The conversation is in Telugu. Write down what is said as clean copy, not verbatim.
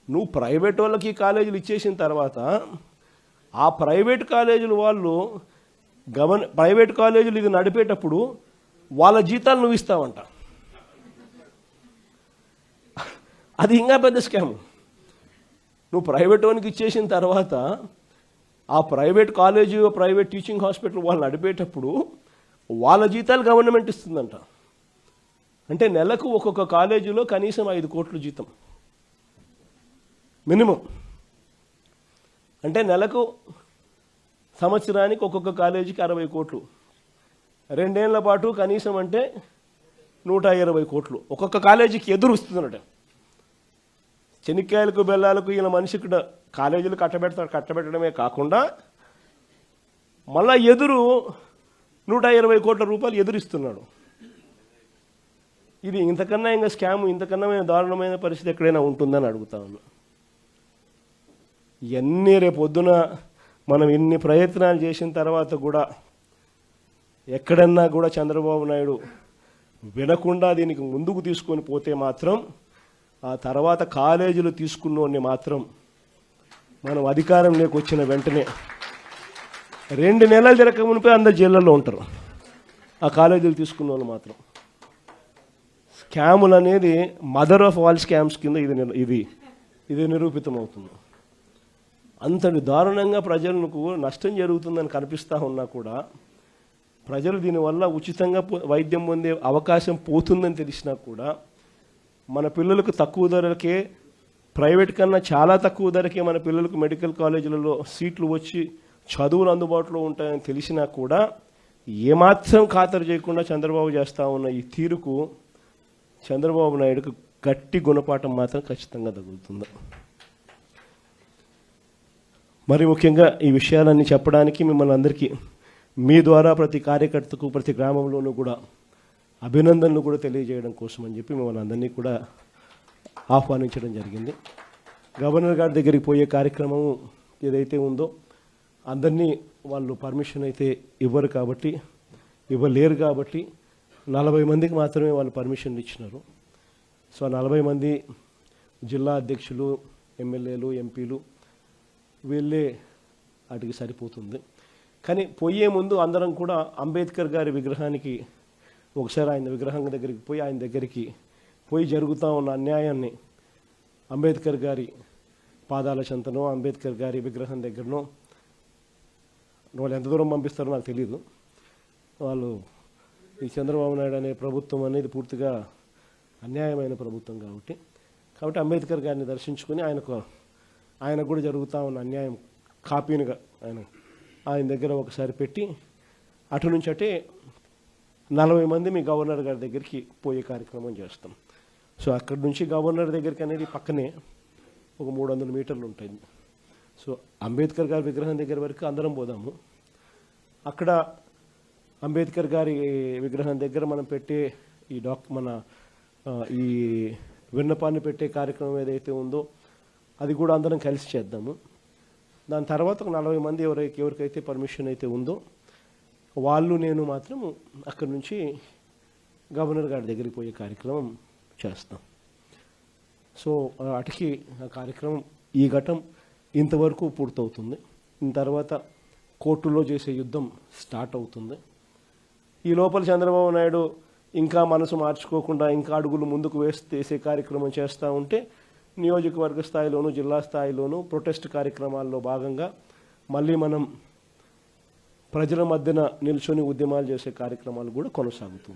నువ్వు ప్రైవేట్ వాళ్ళకి కాలేజీలు ఇచ్చేసిన తర్వాత ఆ ప్రైవేట్ కాలేజీలు వాళ్ళు ప్రైవేట్ కాలేజీలు ఇది నడిపేటప్పుడు వాళ్ళ జీతాలు నువ్వు ఇస్తావంట. అది ఇంకా పెద్ద స్కామ్. నువ్వు ప్రైవేట్ వానికి ఇచ్చేసిన తర్వాత ఆ private college private teaching hospital వాళ్ళు నడిపేటప్పుడు వాళ్ళ జీతాలు గవర్నమెంట్ ఇస్తుందంట. అంటే నెలకు ఒక్కొక్క కాలేజీలో కనీసం 5 కోట్ల జీతం మినిమం. అంటే నెలకు సంవత్సరానికి ఒక్కొక్క కాలేజీకి 60 కోట్లు, 2 ఏళ్ల పాటు కనీసం అంటే 120 కోట్లు ఒక్కొక్క కాలేజీకి ఎదురు వస్తుందన్నట. చెనిక్కాయలకు బెల్లాలకు ఈయన మనిషికి కాలేజీలు కట్టబెట్టడమే కాకుండా మళ్ళా ఎదురు 120 కోట్ల రూపాయలు ఎదురిస్తున్నాడు. ఇది ఇంతకన్నా ఇంకా స్కామ్, ఇంతకన్నా దారుణమైన పరిస్థితి ఎక్కడైనా ఉంటుందని అడుగుతా ఉన్నా. ఇవన్నీ రేపొద్దున మనం ఇన్ని ప్రయత్నాలు చేసిన తర్వాత కూడా ఎక్కడన్నా కూడా చంద్రబాబు నాయుడు వినకుండా దీనికి ముందుకు తీసుకొని పోతే మాత్రం ఆ తర్వాత కాలేజీలు తీసుకున్నోడిని మాత్రం మనం అధికారంలోకి వచ్చిన వెంటనే 2 నెలలు జరగక మునిపే అందరు జైళ్ళల్లో ఉంటారు. ఆ కాలేజీలు తీసుకున్న వాళ్ళు మాత్రం. స్కాములు అనేది మదర్ ఆఫ్ ఆల్ స్కామ్స్ కింద ఇది నిరూపితమవుతుంది. అంతటి దారుణంగా ప్రజలకు నష్టం జరుగుతుందని కనిపిస్తూ ఉన్నా కూడా ప్రజలు దీనివల్ల ఉచితంగా వైద్యం పొందే అవకాశం పోతుందని తెలిసినా కూడా మన పిల్లలకు తక్కువ ధరకే, ప్రైవేట్ కన్నా చాలా తక్కువ ధరకే మన పిల్లలకు మెడికల్ కాలేజీలలో సీట్లు వచ్చి చదువులు అందుబాటులో ఉంటాయని తెలిసినా కూడా ఏమాత్రం ఖాతరు చేయకుండా చంద్రబాబు చేస్తూ ఉన్న ఈ తీరుకు చంద్రబాబు నాయుడుకు గట్టి గుణపాఠం మాత్రం ఖచ్చితంగా తగులుతుంది. మరి ముఖ్యంగా ఈ విషయాలన్నీ చెప్పడానికి మిమ్మల్ని అందరికీ మీ ద్వారా ప్రతి కార్యకర్తకు ప్రతి గ్రామంలోనూ కూడా అభినందనలు కూడా తెలియజేయడం కోసం అని చెప్పి మిమ్మల్ని అందరినీ కూడా ఆహ్వానించడం జరిగింది. గవర్నర్ గారి దగ్గరికి పోయే కార్యక్రమం ఏదైతే ఉందో అందరినీ వాళ్ళు పర్మిషన్ అయితే ఇవ్వలేరు కాబట్టి 40 మందికి మాత్రమే వాళ్ళు పర్మిషన్ ఇచ్చినారు. సో 40 మంది జిల్లా అధ్యక్షులు, ఎమ్మెల్యేలు, ఎంపీలు వీళ్ళే వాటికి సరిపోతుంది. కానీ పోయే ముందు అందరం కూడా అంబేద్కర్ గారి విగ్రహానికి ఒకసారి ఆయన విగ్రహం దగ్గరికి పోయి ఆయన దగ్గరికి పోయి జరుగుతూ ఉన్న అన్యాయాన్ని అంబేద్కర్ గారి పాదాల చెంతనో అంబేద్కర్ గారి విగ్రహం దగ్గరనో వాళ్ళు ఎంత దూరం పంపిస్తారో నాకు తెలియదు. వాళ్ళు ఈ చంద్రబాబు నాయుడు అనే ప్రభుత్వం అనేది పూర్తిగా అన్యాయమైన ప్రభుత్వం కాబట్టి అంబేద్కర్ గారిని దర్శించుకొని ఆయనకు కూడా జరుగుతూ ఉన్న అన్యాయం కాపీనిగా ఆయన దగ్గర ఒకసారి పెట్టి అటు నుంచి అటే 40 మంది మీ గవర్నర్ గారి దగ్గరికి పోయే కార్యక్రమం చేస్తాం. సో అక్కడి నుంచి గవర్నర్ దగ్గరికి అనేది పక్కనే ఒక 300 మీటర్లు ఉంటుంది. సో అంబేద్కర్ గారి విగ్రహం దగ్గర వరకు అందరం పోదాము. అక్కడ అంబేద్కర్ గారి విగ్రహం దగ్గర మనం పెట్టే ఈ విన్నపాన్ని పెట్టే కార్యక్రమం ఏదైతే ఉందో అది కూడా అందరం కలిసి చేద్దాము. దాని తర్వాత ఒక 40 మంది ఎవరికైతే పర్మిషన్ అయితే ఉందో వాళ్ళు నేను మాత్రం అక్కడి నుంచి గవర్నర్ గారి దగ్గరికి పోయే కార్యక్రమం చేస్తాం. సో అటుకి ఆ కార్యక్రమం ఈ ఘట్టం ఇంతవరకు పూర్తవుతుంది. దీని తర్వాత కోర్టులో చేసే యుద్ధం స్టార్ట్ అవుతుంది. ఈ లోపల చంద్రబాబు నాయుడు ఇంకా మనసు మార్చుకోకుండా ఇంకా అడుగులు ముందుకు వేసే కార్యక్రమం చేస్తూ ఉంటే నియోజకవర్గ స్థాయిలోనూ జిల్లా స్థాయిలోనూ ప్రొటెస్ట్ కార్యక్రమాల్లో భాగంగా మళ్ళీ మనం ప్రజల మధ్యన నిల్చొని ఉద్యమాలు చేసే కార్యక్రమాలు కూడా కొనసాగుతుంది.